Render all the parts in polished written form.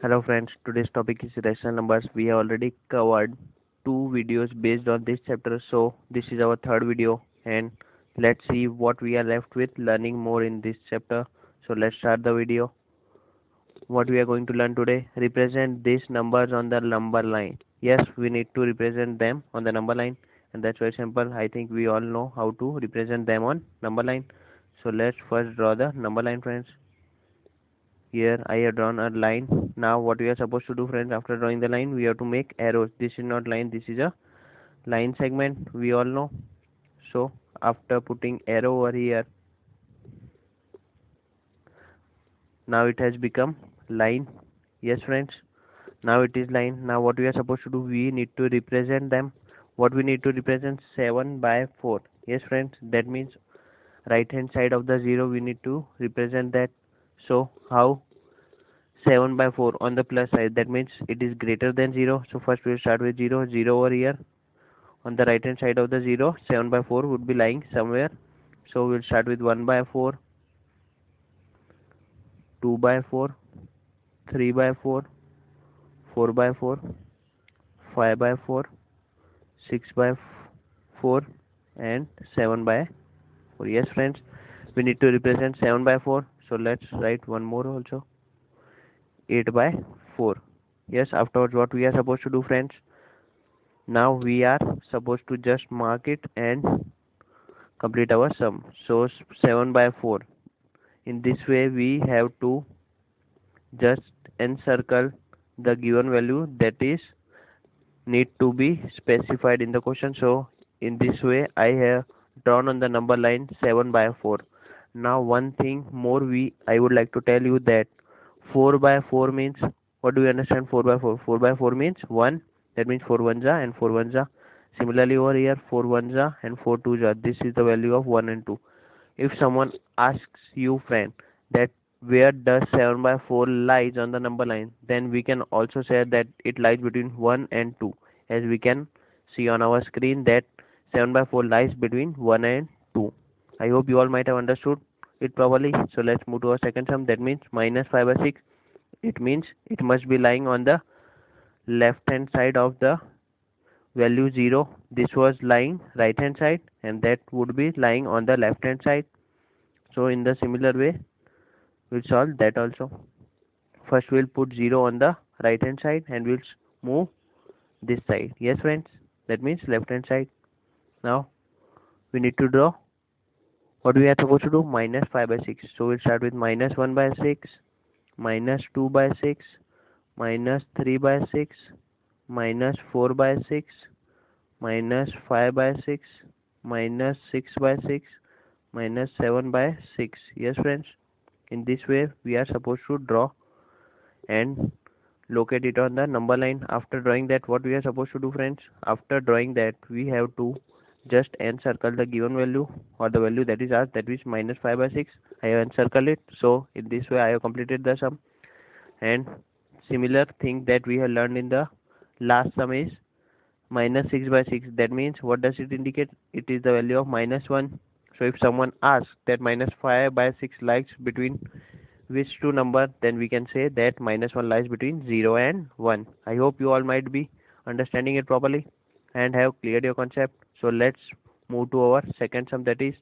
Hello friends, today's topic is rational numbers. We have already covered two videos based on this chapter, so this is our third video and let's see what we are left with learning more in this chapter. So let's start the video. What we are going to learn today, represent these numbers on the number line. Yes, we need to represent them on the number line and that's very simple. I think we all know how to represent them on number line. So let's first draw the number line friends. Here I have drawn a line. Now what we are supposed to do friends, after drawing the line we have to make arrows. This is not line, this is a line segment, we all know. So after putting arrow over here, now it has become line. Yes friends, now it is line. Now what we are supposed to do, we need to represent them. What we need to represent, 7 by 4. Yes friends, that means right hand side of the 0 we need to represent that. So how? 7 by 4 on the plus side, that means it is greater than 0. So first we will start with 0, 0 over here. On the right hand side of the 0, 7 by 4 would be lying somewhere. So we will start with 1 by 4, 2 by 4, 3 by 4, 4 by 4, 5 by 4, 6 by 4 and 7 by 4. Yes friends, we need to represent 7 by 4. So let's write one more also, 8 by 4. Yes, afterwards what we are supposed to do friends, now we are supposed to just mark it and complete our sum. So 7 by 4. In this way we have to just encircle the given value that is need to be specified in the question. So in this way I have drawn on the number line 7 by 4. Now one thing more I would like to tell you that 4 by 4 means, what do you understand 4 by 4? 4 by 4 means 1, that means 4 ones are and 4 ones are. Similarly over here 4 ones are and 4 twos are. This is the value of 1 and 2. If someone asks you friend that where does 7 by 4 lies on the number line, then we can also say that it lies between 1 and 2, as we can see on our screen that 7 by 4 lies between 1 and 2. I hope you all might have understood it properly. So let's move to our second sum, that means minus 5 by 6. It means it must be lying on the left hand side of the value 0. This was lying right hand side and that would be lying on the left hand side. So in the similar way we'll solve that also. First we'll put 0 on the right hand side and we'll move this side. Yes friends, that means left hand side. Now we need to draw what we are supposed to do, minus 5 by 6. So we'll start with minus 1 by 6, minus 2 by 6, minus 3 by 6, minus 4 by 6, minus 5 by 6, minus 6 by 6, minus 7 by 6. Yes friends, in this way we are supposed to draw and locate it on the number line. After drawing that, what we are supposed to do friends, after drawing that we have to just encircle the given value or the value that is asked, that is minus 5 by 6. I have encircled it. So in this way I have completed the sum. And similar thing that we have learned in the last sum is minus 6 by 6. That means what does it indicate? It is the value of minus 1. So if someone asks that minus 5 by 6 lies between which two number, then we can say that minus 1 lies between 0 and 1. I hope you all might be understanding it properly and have cleared your concept. So let's move to our second sum, that is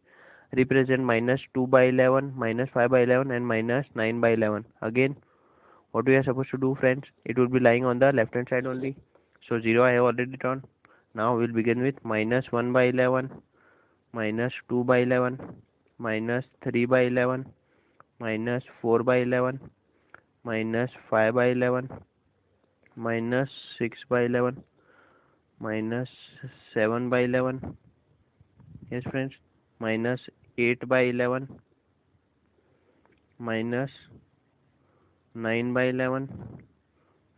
represent minus 2 by 11, minus 5 by 11 and minus 9 by 11. Again, what we are supposed to do friends, it will be lying on the left hand side only. So 0 I have already drawn. Now we'll begin with minus 1 by 11, minus 2 by 11, minus 3 by 11, minus 4 by 11, minus 5 by 11, minus 6 by 11, minus 7 by 11. Yes friends, minus 8 by 11, minus 9 by 11,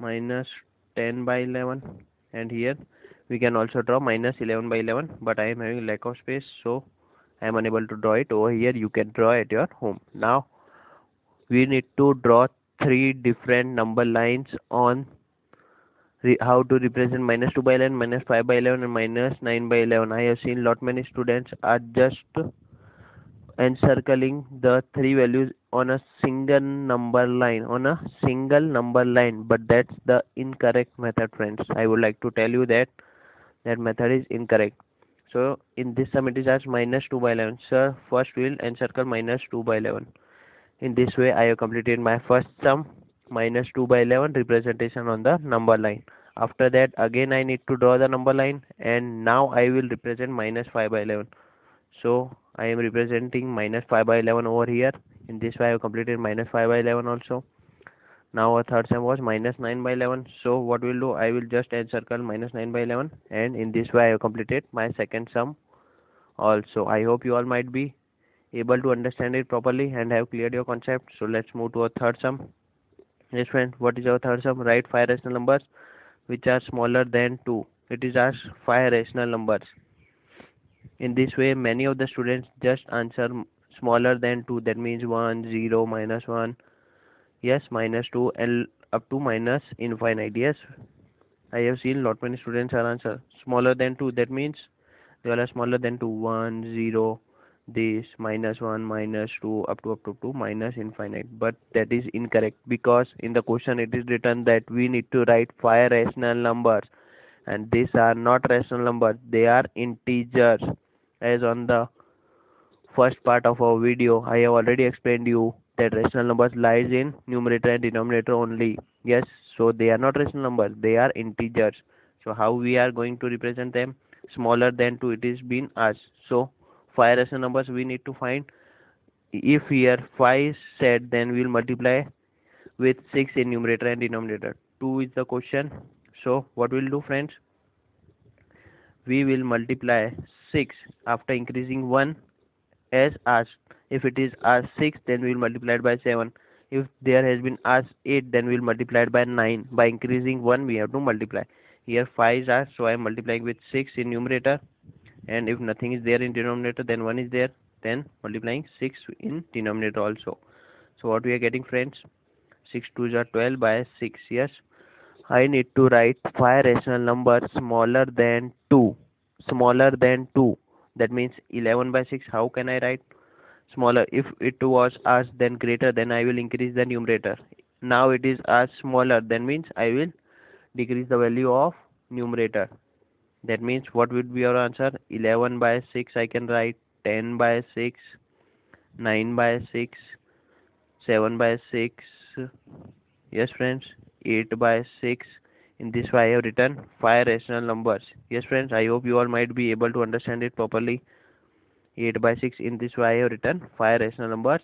minus 10 by 11, and here we can also draw minus 11 by 11, but I am having lack of space, so I am unable to draw it over here. You can draw at your home. Now we need to draw three different number lines on how to represent minus 2 by 11, minus 5 by 11 and minus 9 by 11. I have seen lot many students are just encircling the three values on a single number line, but that's the incorrect method, friends. I would like to tell you that that method is incorrect. So in this sum it is as minus 2 by 11. Sir, first we'll encircle minus 2 by 11. In this way I have completed my first sum, minus 2 by 11 representation on the number line. After that again I need to draw the number line, and now I will represent minus 5 by 11. So I am representing minus 5 by 11 over here. In this way I have completed minus 5 by 11 also. Now our third sum was minus 9 by 11. So what we'll do, I will just encircle minus 9 by 11, and in this way I have completed my second sum also. I hope you all might be able to understand it properly and have cleared your concept. So let's move to our third sum. Yes friend, what is our third sum? Write 5 rational numbers which are smaller than 2. It is as 5 rational numbers. In this way many of the students just answer smaller than 2, that means 1, 0, minus 1, yes, minus 2, and up to minus infinite. Yes, I have seen lot many students are answer smaller than 2, that means they all are smaller than 2, 1, 0, this, minus 1, minus 2, up to minus infinite. But that is incorrect, because in the question it is written that we need to write 5 rational numbers, and these are not rational numbers, they are integers. As on the first part of our video I have already explained you that rational numbers lies in numerator and denominator only. Yes, so they are not rational numbers, they are integers. So how we are going to represent them? Smaller than 2, it is been asked. So 5 rational numbers we need to find. If here 5 is said, then we will multiply with 6 in numerator and denominator. 2 is the question. So what we'll do, friends? We will multiply 6 after increasing 1 as asked. If it is asked 6, then we will multiply it by 7. If there has been asked 8, then we will multiply it by 9. By increasing 1, we have to multiply. Here 5 is asked, so I am multiplying with 6 in numerator. And if nothing is there in denominator, then 1 is there. Then multiplying 6 in denominator also. So what we are getting, friends? 6 2s are 12 by 6. Yes, I need to write 5 rational numbers smaller than 2. Smaller than 2. That means 11 by 6. How can I write smaller? If it was asked then greater, then I will increase the numerator. Now it is asked smaller, then means I will decrease the value of numerator. That means what would be our answer? 11 by 6 I can write, 10 by 6, 9 by 6, 7 by 6. Yes friends, 8 by 6. In this way I have written 5 rational numbers. Yes friends, I hope you all might be able to understand it properly. 8 by 6. In this way I have written 5 rational numbers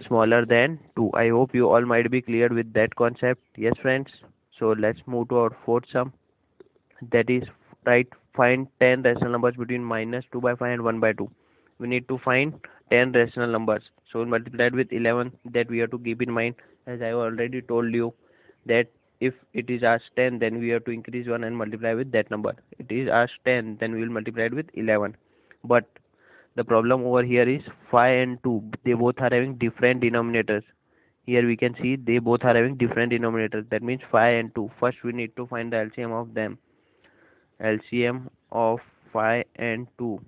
smaller than 2. I hope you all might be cleared with that concept. Yes friends, so let's move to our fourth sum. That is, find 10 rational numbers between minus 2 by 5 and 1 by 2. We need to find 10 rational numbers. So multiplied with 11, that we have to keep in mind, as I already told you, that if it is asked 10, then we have to increase 1 and multiply with that number. It is asked 10, then we will multiply it with 11. But the problem over here is 5 and 2, they both are having different denominators. Here we can see they both are having different denominators. That means 5 and 2. First we need to find the LCM of them. LCM of 5 and 2.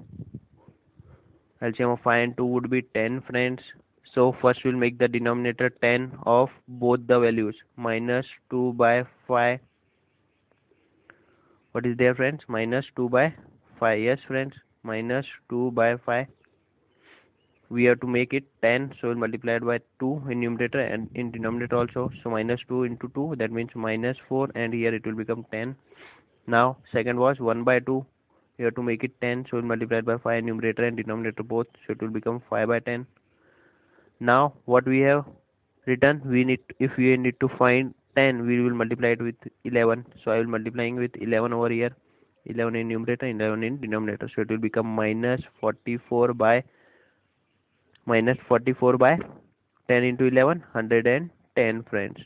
LCM of 5 and 2 would be 10, friends. So first we'll make the denominator 10 of both the values. Minus 2 by 5. What is there, friends? Minus 2 by 5. Yes friends, minus 2 by 5. We have to make it 10, so we'll multiply it by 2 in numerator and in denominator also. So minus 2 into 2, that means minus 4, and here it will become 10. Now second was 1 by 2. We have to make it 10, so we'll multiply it by 5 in numerator and denominator both, so it will become 5 by 10. Now what we have written, if we need to find 10, we will multiply it with 11. So I will multiplying with 11 over here. 11 in numerator, 11 in denominator, so it will become minus 44 by 10 into 11, 110, friends.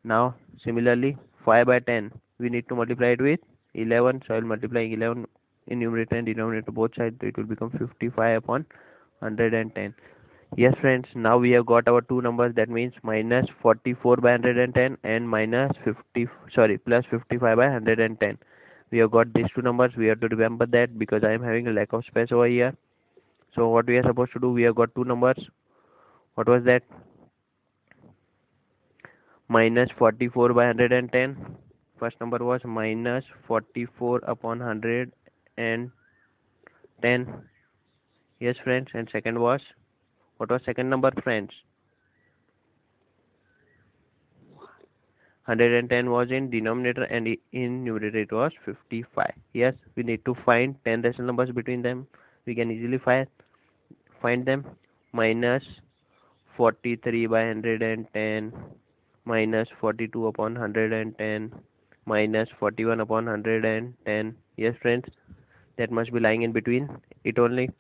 Now similarly 5 by 10, we need to multiply it with 11, so I will multiply 11 in numerator and denominator both sides, so it will become 55 upon 110. Yes friends, now we have got our two numbers, that means minus 44 by 110 and plus 55 by 110. We have got these two numbers. We have to remember that because I am having a lack of space over here. So what we are supposed to do, we have got two numbers. What was that? Minus 44 by 110. First number was minus 44 upon 110. Yes, friends. And second was, what was second number, friends? 110 was in denominator and in numerator it was 55. Yes, we need to find 10 rational numbers between them. We can easily find them. Minus 43 by 110, minus 42 upon 110, minus 41 upon 110. Yes, friends, that must be lying in between it only.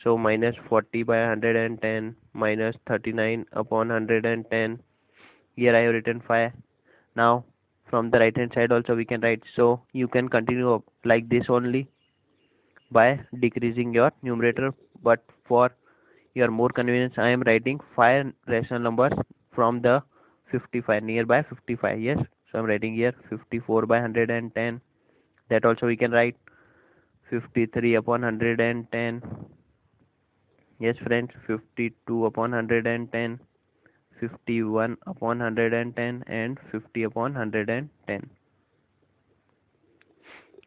So minus 40 by 110, minus 39 upon 110. Here I have written 5. Now from the right hand side also we can write. So you can continue up like this only by decreasing your numerator. But for your more convenience, I am writing 5 rational numbers from the 55, nearby 55. Yes, so I'm writing here 54 by 110. That also we can write 53 upon 110. Yes, friends, 52 upon 110, 51 upon 110, and 50 upon 110.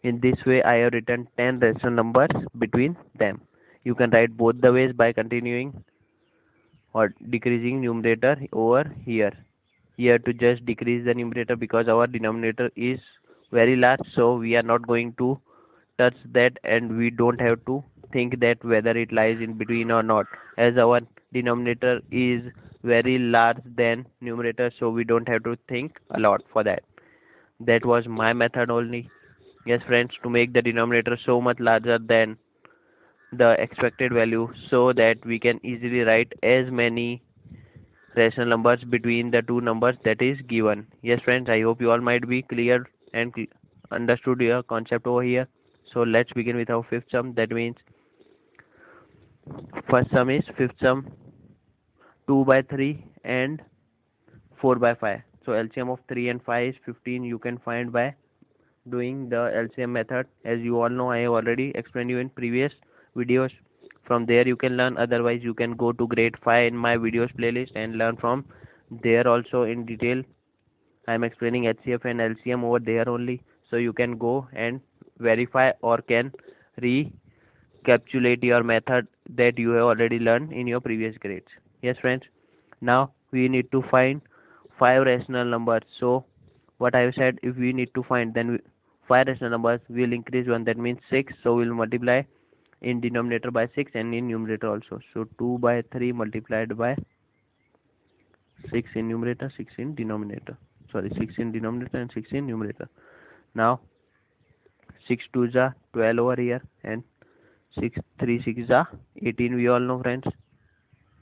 In this way, I have written 10 rational numbers between them. You can write both the ways by continuing or decreasing numerator over here. Here to just decrease the numerator because our denominator is very large, so we are not going to touch that, and we don't have to think that whether it lies in between or not, as our denominator is very large than numerator, so we don't have to think a lot for that. That was my method only. Yes, friends, to make the denominator so much larger than the expected value so that we can easily write as many rational numbers between the two numbers that is given. Yes, friends, I hope you all might be clear and understood your concept over here. So let's begin with our fifth sum. That means first sum is fifth sum 2 by 3 and 4 by 5. So LCM of 3 and 5 is 15. You can find by doing the LCM method. As you all know, I have already explained you in previous videos. From there you can learn. Otherwise you can go to grade 5 in my videos playlist and learn from there also in detail. I am explaining HCF and LCM over there only, so you can go and verify or can recapitulate your method that you have already learned in your previous grades. Yes, friends. Now we need to find 5 rational numbers. So what I have said, if we need to find, then 5 rational numbers, we will increase one, that means 6. So we will multiply in denominator by 6 and in numerator also. So 2 by 3 multiplied by 6 in numerator, 6 in denominator. Sorry, 6 in denominator and 6 in numerator. Now 6 2 is 12 over here, and 6 3 6 is 18. We all know, friends.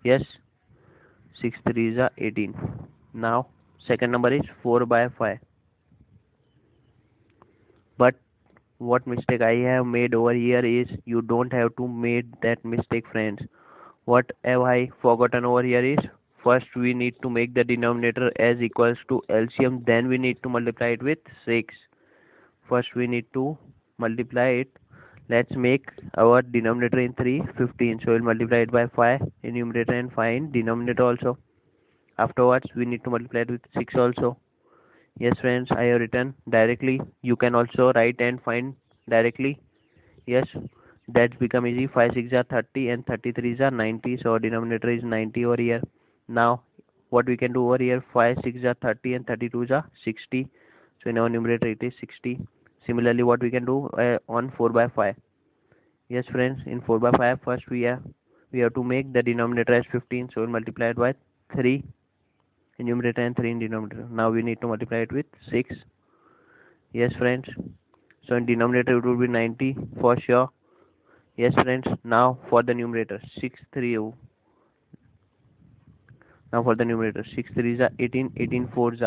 Yes, 6 3 is 18. Now second number is 4 by 5. But what mistake I have made over here is, you don't have to make that mistake, friends. What have I forgotten over here is, first we need to make the denominator as equals to LCM, then we need to multiply it with 6. First we need to multiply it. Let's make our denominator in 3 15. So we'll multiply it by 5 in numerator and 5 in denominator also. Afterwards we need to multiply it with 6 also. Yes, friends, I have written directly. You can also write and find directly. Yes, that's become easy. 5 6 are 30 and 33 are 90. So our denominator is 90 over here. Now what we can do over here, 5 6 are 30 and 32 are 60. So in our numerator it is 60. Similarly, what we can do on 4 by 5. Yes, friends, in 4 by 5, first we have to make the denominator as 15. So we'll multiply it by 3 in numerator and 3 in denominator. Now we need to multiply it with 6. Yes, friends. So in denominator it will be 90 for sure. Yes, friends. Now for the numerator, 6 3. Now for the numerator, 6 3 is 18, 18 4 is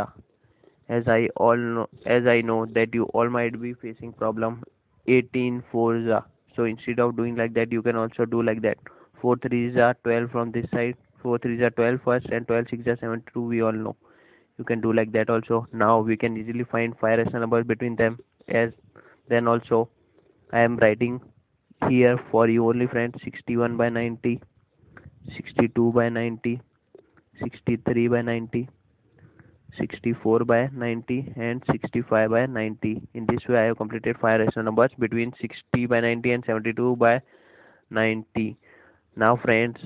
as I know that you all might be facing problem, 18 4 is. So instead of doing like that, you can also do like that. 4 3 is 12 from this side. 4 3 is 12 first, and 12 6 is 72. We all know. You can do like that also. Now we can easily find 5 rational numbers between them. As then also, I am writing Here for you only friends, 61 by 90, 62 by 90, 63 by 90, 64 by 90 and 65 by 90. In this way I have completed 5 rational numbers between 60 by 90 and 72 by 90. Now friends,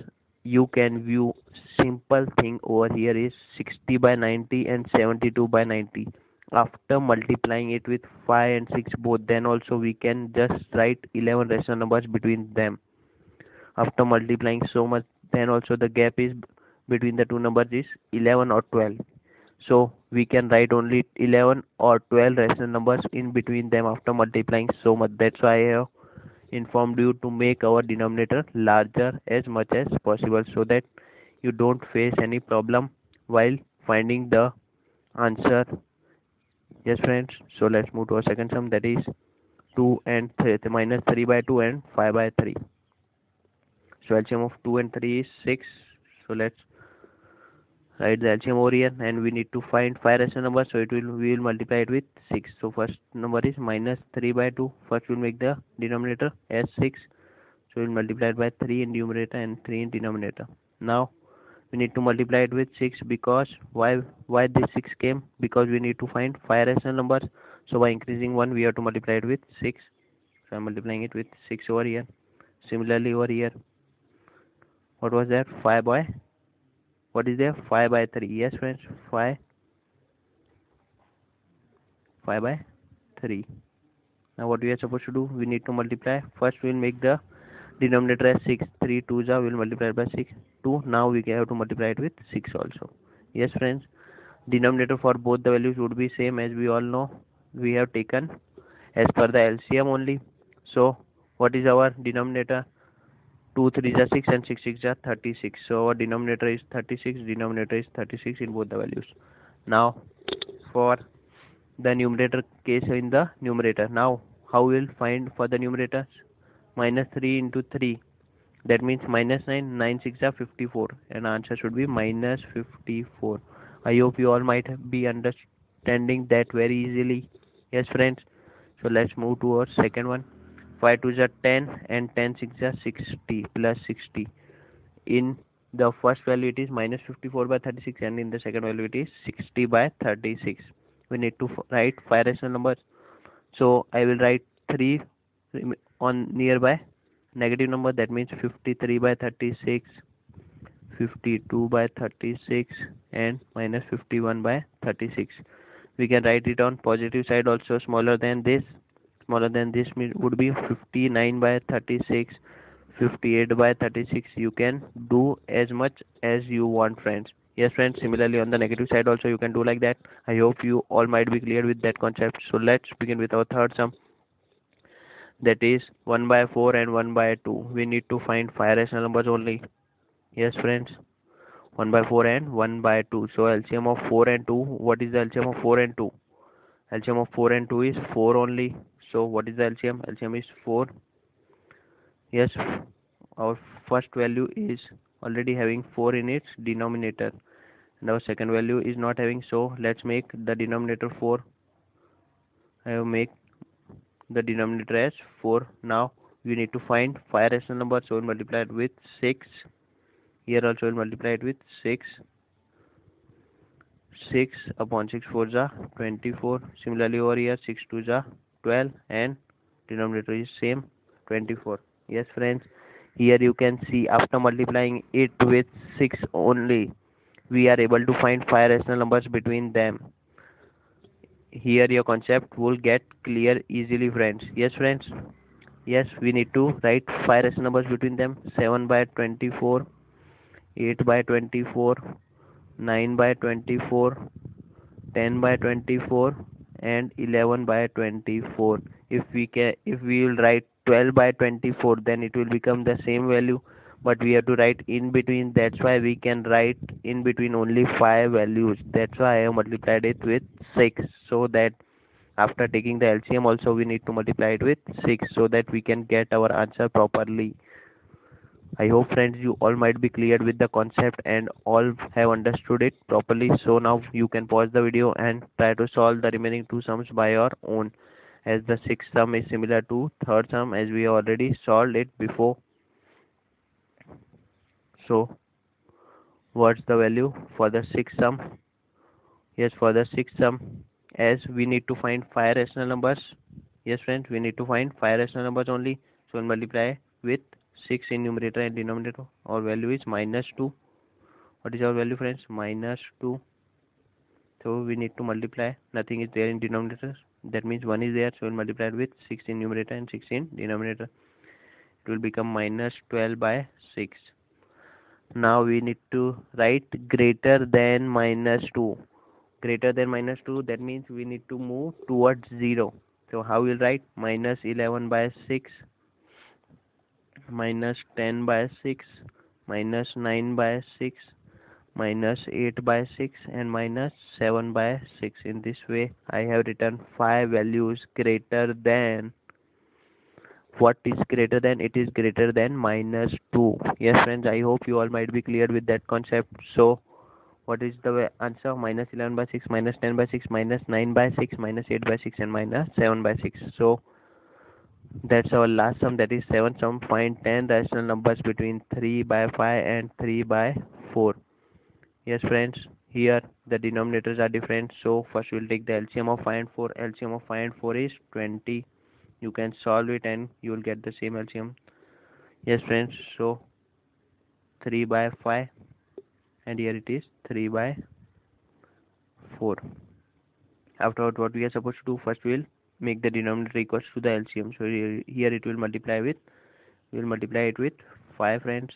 you can view simple thing over here is 60 by 90 and 72 by 90. After multiplying it with 5 and 6 both, then also we can just write 11 rational numbers between them. After multiplying so much, then also the gap is between the two numbers is 11 or 12. So we can write only 11 or 12 rational numbers in between them after multiplying so much. That's why I have informed you to make our denominator larger as much as possible, so that you don't face any problem while finding the answer. Yes friends, so let's move to our second sum, that is 2 and 3, minus 3 by 2 and 5 by 3. So LCM of 2 and 3 is 6. So let's write the LCM over here, and we need to find 5 rational numbers, so we will multiply it with 6. So first number is minus 3 by 2. First we'll make the denominator as 6, so we'll multiply it by 3 in numerator and 3 in denominator. Now we need to multiply it with 6, because why this 6 came, because we need to find 5 rational numbers. So by increasing 1 we have to multiply it with 6. So I'm multiplying it with 6 over here. Similarly over here, what was that? 5 by, what is there? 5 by 3. Yes friends, 5 by 3. Now what we are supposed to do, we need to multiply. First we will make the denominator as 6. 3 2s we will multiply it by 6. 2. Now we have to multiply it with 6 also. Yes friends, denominator for both the values would be same, as we all know. We have taken as per the LCM only. So what is our denominator? 2 3s are 6 and 6 6 are 36. So our denominator is 36. Denominator is 36 in both the values. Now for the numerator case in the numerator. Now how we will find for the numerator? Minus 3 into 3, that means minus 9. 9 6 are 54, and answer should be minus 54. I hope you all might be understanding that very easily. Yes friends, so let's move to our second one. 5 2s are 10 and 10 6 are 60 plus 60. In the first value it is minus 54 by 36, and in the second value it is 60 by 36. We need to write 5 rational numbers. So I will write 3 on nearby negative number, that means 53 by 36, 52 by 36 and minus 51 by 36. We can write it on positive side also, smaller than this. Smaller than this would be 59 by 36, 58 by 36. You can do as much as you want friends. Yes friends, similarly on the negative side also you can do like that. I hope you all might be clear with that concept. So let's begin with our third sum, that is 1 by 4 and 1 by 2. We need to find 5 rational numbers only. Yes friends, 1 by 4 and 1 by 2. So LCM of 4 and 2, what is the LCM of 4 and 2? LCM of 4 and 2 is 4 only. So what is the LCM? LCM is 4. Yes, our first value is already having 4 in its denominator, and our second value is not having, so let's make the denominator 4. I will make the denominator as 4. Now we need to find 5 rational numbers, so we'll multiply it with 6. Here also we'll multiply it with 6. 6 upon 6 4s are 24. Similarly over here 6 2s are 12, and denominator is same, 24. Yes friends, here you can see after multiplying it with 6 only, we are able to find 5 rational numbers between them. Here your concept will get clear easily friends. Yes friends, yes, we need to write 5 rational numbers between them. 7 by 24, 8 by 24, 9 by 24, 10 by 24 and 11 by 24. If we will write 12 by 24, then it will become the same value, but we have to write in between. That's why we can write in between only 5 values. That's why I have multiplied it with 6, so that after taking the LCM also we need to multiply it with 6, so that we can get our answer properly. I hope friends you all might be cleared with the concept and all have understood it properly. So now you can pause the video and try to solve the remaining two sums by your own. as the sixth sum is similar to third sum as we already solved it before. So what's the value for the sixth sum? Yes, for the sixth sum, as we need to find 5 rational numbers. Yes friends, we need to find 5 rational numbers only. So we'll multiply with 6 in numerator and denominator. Our value is -2. What is our value friends? -2. So we need to multiply. Nothing is there in denominator. That means 1 is there. So we'll multiply it with 6 in numerator and 6 in denominator. It will become -12 by 6. Now we need to write greater than -2. Greater than -2, that means we need to move towards 0. So how we'll write? -11 by 6, -10 by 6, -9 by 6, -8 by 6, and -7 by 6. In this way I have written 5 values greater than. What is greater than? It is greater than -2. Yes friends, I hope you all might be clear with that concept. So what is the answer? -11 by 6, -10 by 6, -9 by 6, -8 by 6, and -7 by 6. So that's our last sum, that is 7 sum. Find 10 rational numbers between 3 by 5 and 3 by 4. Yes friends, here the denominators are different. So first we'll take the LCM of 5 and 4. LCM of 5 and 4 is 20. You can solve it and you will get the same LCM. Yes friends, so 3 by 5, and here it is 3 by 4. Afterward, what we are supposed to do? First we'll make the denominator equals to the LCM. So here it will multiply with, we will multiply it with 5 friends.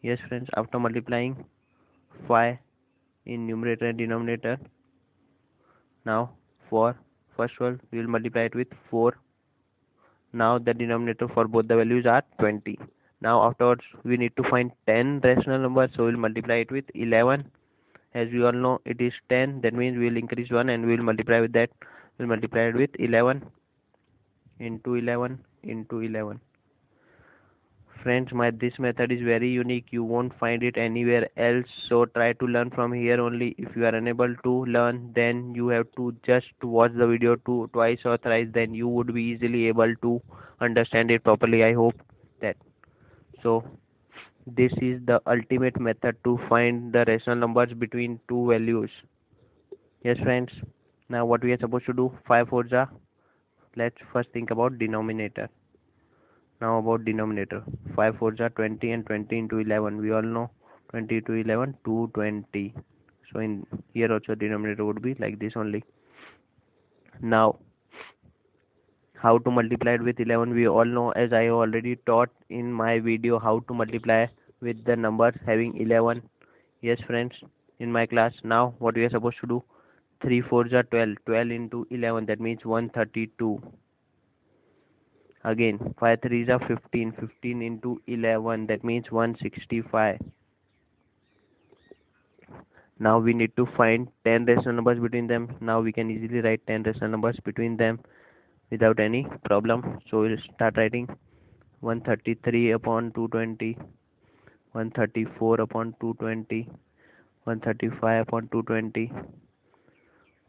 Yes friends, after multiplying 5 in numerator and denominator, now for first one we will multiply it with 4. Now the denominator for both the values are 20. Now afterwards we need to find 10 rational numbers, so we'll multiply it with 11. As we all know, it is 10. That means we will increase 1 and we will multiply with that. We'll multiply it with 11 into 11 into 11. Friends, this method is very unique. You won't find it anywhere else. So try to learn from here only. If you are unable to learn, then you have to just watch the video twice or thrice. Then you would be easily able to understand it properly. I hope that. So this is the ultimate method to find the rational numbers between two values. Yes friends, now what we are supposed to do? 5 fours are. Let's first think about denominator. Now about denominator, 5 fours are 20 and 20 into 11. We all know 20 to 11, 220. So in here also denominator would be like this only. Now how to multiply it with 11? We all know, as I already taught in my video how to multiply with the numbers having 11. Yes friends, in my class. Now what we are supposed to do? 3 fours are 12. 12 into 11, that means 132. Again 5 threes are 15. 15 into 11, that means 165. Now we need to find 10 rational numbers between them. Now we can easily write 10 rational numbers between them without any problem. So we'll start writing 133 upon 220, 134 upon 220, 135 upon 220,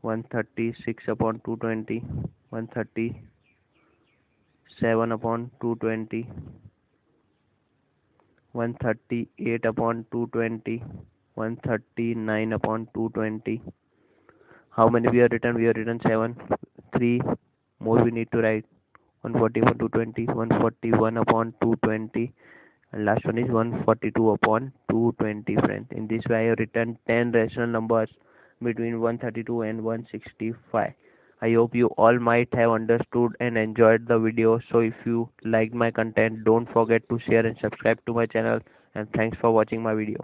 136 upon 220, 137 upon 220, 138 upon 220, 139 upon 220. How many we have written? We have written 7. 3 more we need to write. 140 upon 220, 141 upon 220, and last one is 142 upon 220 friends. In this way I have written 10 rational numbers between 132 and 165. I hope you all might have understood and enjoyed the video. So if you liked my content, don't forget to share and subscribe to my channel, and thanks for watching my video.